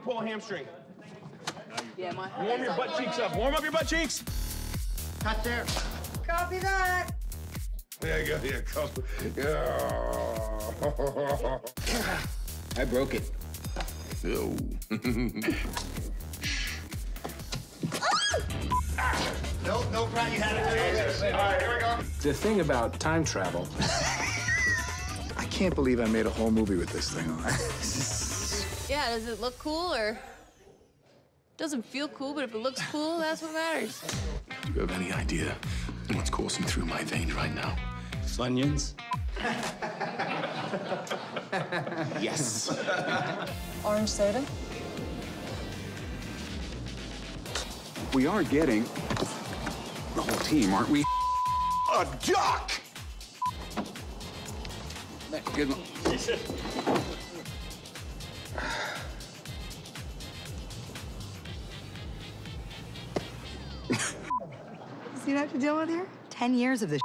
pull a hamstring. Yeah, Warm your butt cheeks up. Warm up your butt cheeks. Cut there. Copy that. There you go. Yeah, come. Yeah. I broke it. Ew. No, Brad, you had it. All right, here we go. The thing about time travel. I can't believe I made a whole movie with this thing on. Yeah, does it look cool or? Doesn't feel cool, but if it looks cool, that's what matters. Do you have any idea what's coursing through my veins right now? Funyuns? Yes. Orange soda? We are getting the whole team, aren't we? A duck! Good one. See what I have to deal with here? 10 years of this.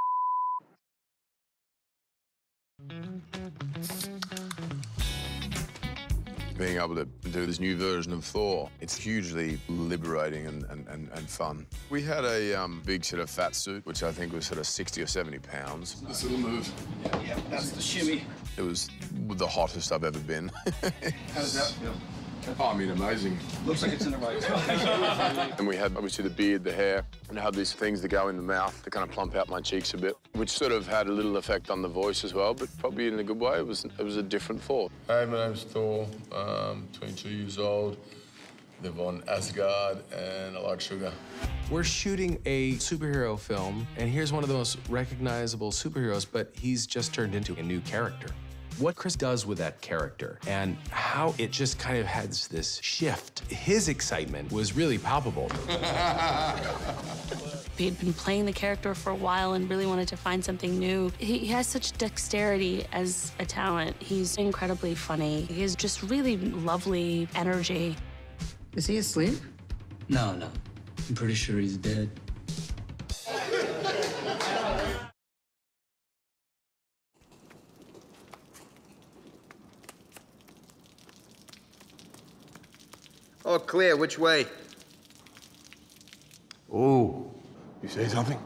Being able to do this new version of Thor, it's hugely liberating and fun. We had a big sort of fat suit, which I think was sort of 60 or 70 pounds. This little move. Yeah, that's the shimmy. It was the hottest I've ever been. How does that feel? Oh, I mean, amazing. Looks like it's in the right spot. And we had, obviously, the beard, the hair, and I had these things that go in the mouth to kind of plump out my cheeks a bit, which sort of had a little effect on the voice as well, but probably in a good way. It was a different Thor. Hi, my name's Thor. I'm 22 years old. Live on Asgard, and I like sugar. We're shooting a superhero film, and here's one of the most recognizable superheroes, but he's just turned into a new character. What Chris does with that character and how it just kind of has this shift. His excitement was really palpable. He had been playing the character for a while and really wanted to find something new. He has such dexterity as a talent. He's incredibly funny. He has just really lovely energy. Is he asleep? No. I'm pretty sure he's dead. All clear. Which way? Oh, you say something?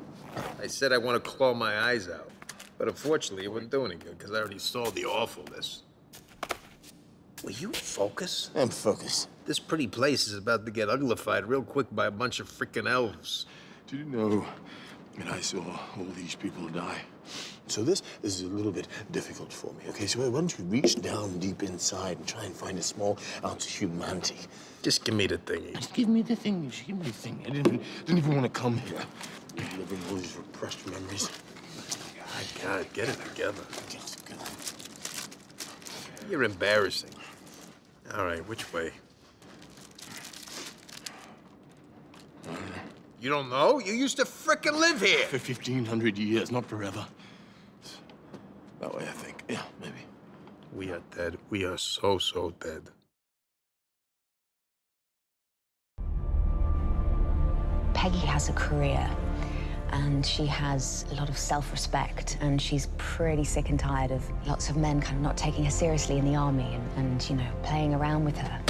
I said I want to claw my eyes out. But unfortunately, it wouldn't do any good, because I already saw the awfulness. Will you focus? I'm focused. This pretty place is about to get uglified real quick by a bunch of freaking elves. Did you know that I saw all these people die? So this is a little bit difficult for me, okay? So why don't you reach down deep inside and try and find a small ounce of humanity? Just give me the thingy. Just give me the thing. Just give me the thing. I didn't even want to come here. Living all these repressed memories. My God, get it together. Yes, good. You're embarrassing. All right, which way? You don't know? You used to frickin' live here. For 1,500 years, not forever. That way, I think. Yeah, maybe. We are dead. We are so, so dead. Peggy has a career, and she has a lot of self-respect, and she's pretty sick and tired of lots of men kind of not taking her seriously in the army and you know, playing around with her.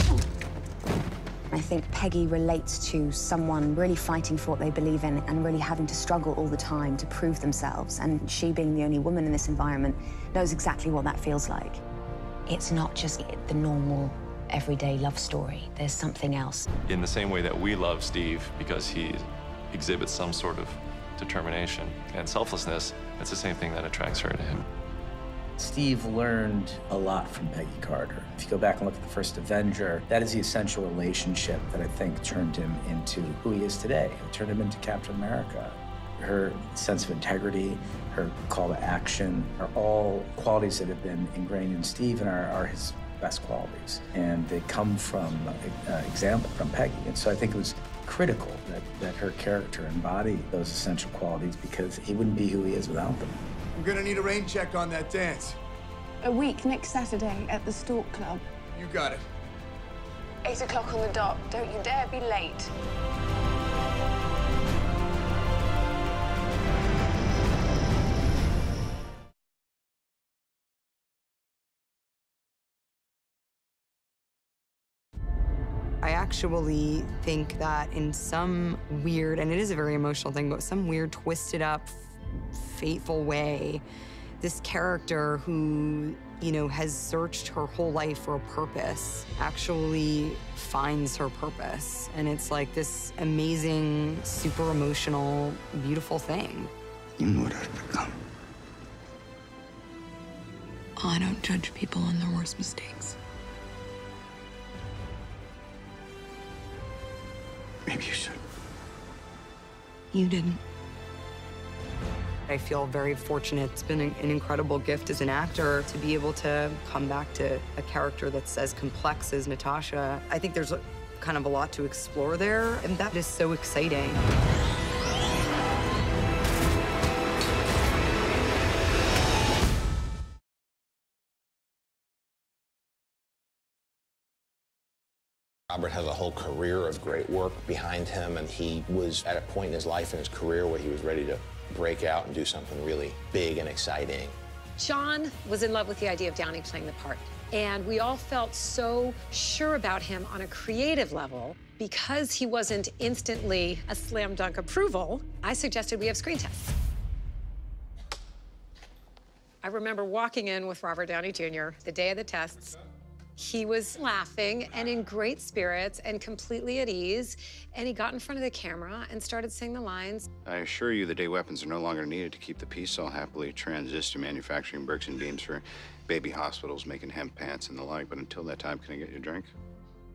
I think Peggy relates to someone really fighting for what they believe in and really having to struggle all the time to prove themselves. And she, being the only woman in this environment, knows exactly what that feels like. It's not just the normal, everyday love story. There's something else. In the same way that we love Steve because he exhibits some sort of determination and selflessness, it's the same thing that attracts her to him. Steve learned a lot from Peggy Carter. If you go back and look at the first Avenger, that is the essential relationship that I think turned him into who he is today. It turned him into Captain America. Her sense of integrity, her call to action are all qualities that have been ingrained in Steve and are his best qualities. And they come from example from Peggy. And so I think it was critical that her character embodied those essential qualities because he wouldn't be who he is without them. I'm gonna need a rain check on that dance. A week next Saturday at the Stork Club. You got it. 8 o'clock on the dot. Don't you dare be late. I actually think that in some weird, and it is a very emotional thing, but some weird, twisted up, fateful way, this character who, you know, has searched her whole life for a purpose actually finds her purpose. And it's like this amazing, super emotional, beautiful thing. You know what I've become. I don't judge people on their worst mistakes. Maybe you should. You didn't. I feel very fortunate. It's been an incredible gift as an actor to be able to come back to a character that's as complex as Natasha. I think there's kind of a lot to explore there, and that is so exciting. Robert has a whole career of great work behind him, and he was at a point in his life and his career where he was ready to break out and do something really big and exciting. John was in love with the idea of Downey playing the part, and we all felt so sure about him on a creative level. Because he wasn't instantly a slam dunk approval, I suggested we have screen tests. I remember walking in with Robert Downey Jr. the day of the tests. He was laughing and in great spirits and completely at ease, and he got in front of the camera and started saying the lines. I assure you the day weapons are no longer needed to keep the peace cell happily transist to manufacturing bricks and beams for baby hospitals, making hemp pants and the like, but until that time, can I get you a drink?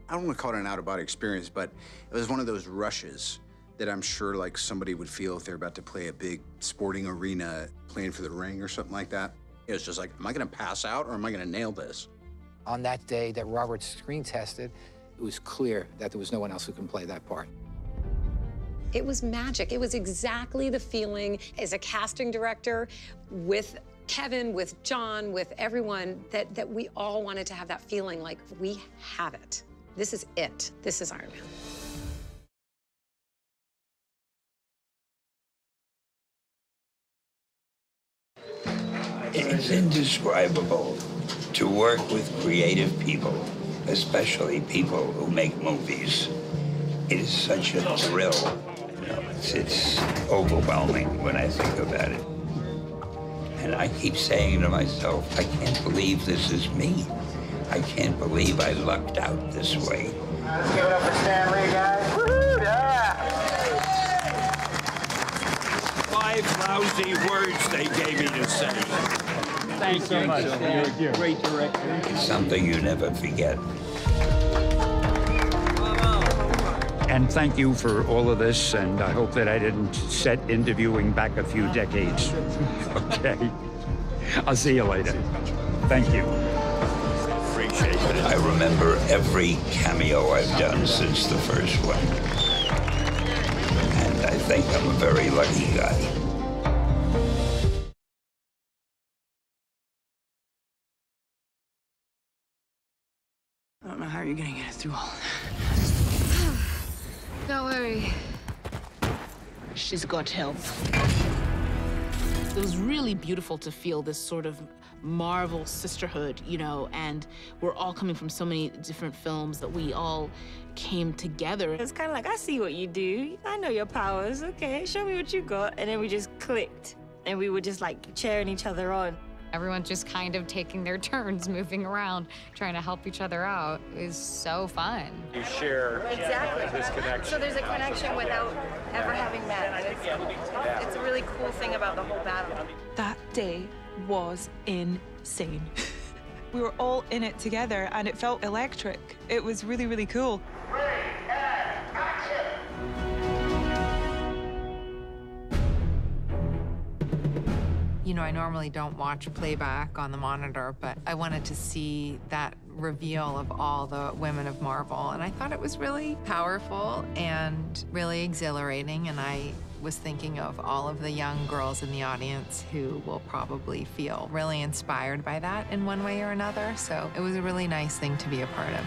I don't want to call it an out-of-body experience, but it was one of those rushes that I'm sure like somebody would feel if they're about to play a big sporting arena, playing for the ring or something like that. It was just like, am I going to pass out or am I going to nail this? On that day that Robert screen tested, it was clear that there was no one else who can play that part. It was magic. It was exactly the feeling as a casting director with Kevin, with John, with everyone, that we all wanted to have that feeling like we have it. This is it. This is Iron Man. It's indescribable to work with creative people, especially people who make movies. It is such a thrill. You know, it's overwhelming when I think about it. And I keep saying to myself, I can't believe this is me. I can't believe I lucked out this way. Let's give it up for Stan Lee, guys. Woo-hoo, yeah! 5 lousy words they gave me to say. Thank you so much. You're a great director. It's something you never forget. And thank you for all of this, and I hope that I didn't set interviewing back a few decades. Okay. I'll see you later. Thank you. Appreciate it. I remember every cameo I've done since the first one. And I think I'm a very lucky guy. I don't know how you're gonna get it through all that. Don't worry. She's got help. It was really beautiful to feel this sort of Marvel sisterhood, you know, and we're all coming from so many different films that we all came together. It's kind of like, I see what you do. I know your powers. Okay, show me what you got. And then we just clicked, and we were just like cheering each other on. Everyone's just kind of taking their turns, moving around, trying to help each other out. It was so fun. You share this connection. So there's a connection without ever having met. It's a really cool thing about the whole battle. That day was insane. We were all in it together, and it felt electric. It was really, really cool. You know, I normally don't watch playback on the monitor, but I wanted to see that reveal of all the women of Marvel, and I thought it was really powerful and really exhilarating, and I was thinking of all of the young girls in the audience who will probably feel really inspired by that in one way or another, so it was a really nice thing to be a part of.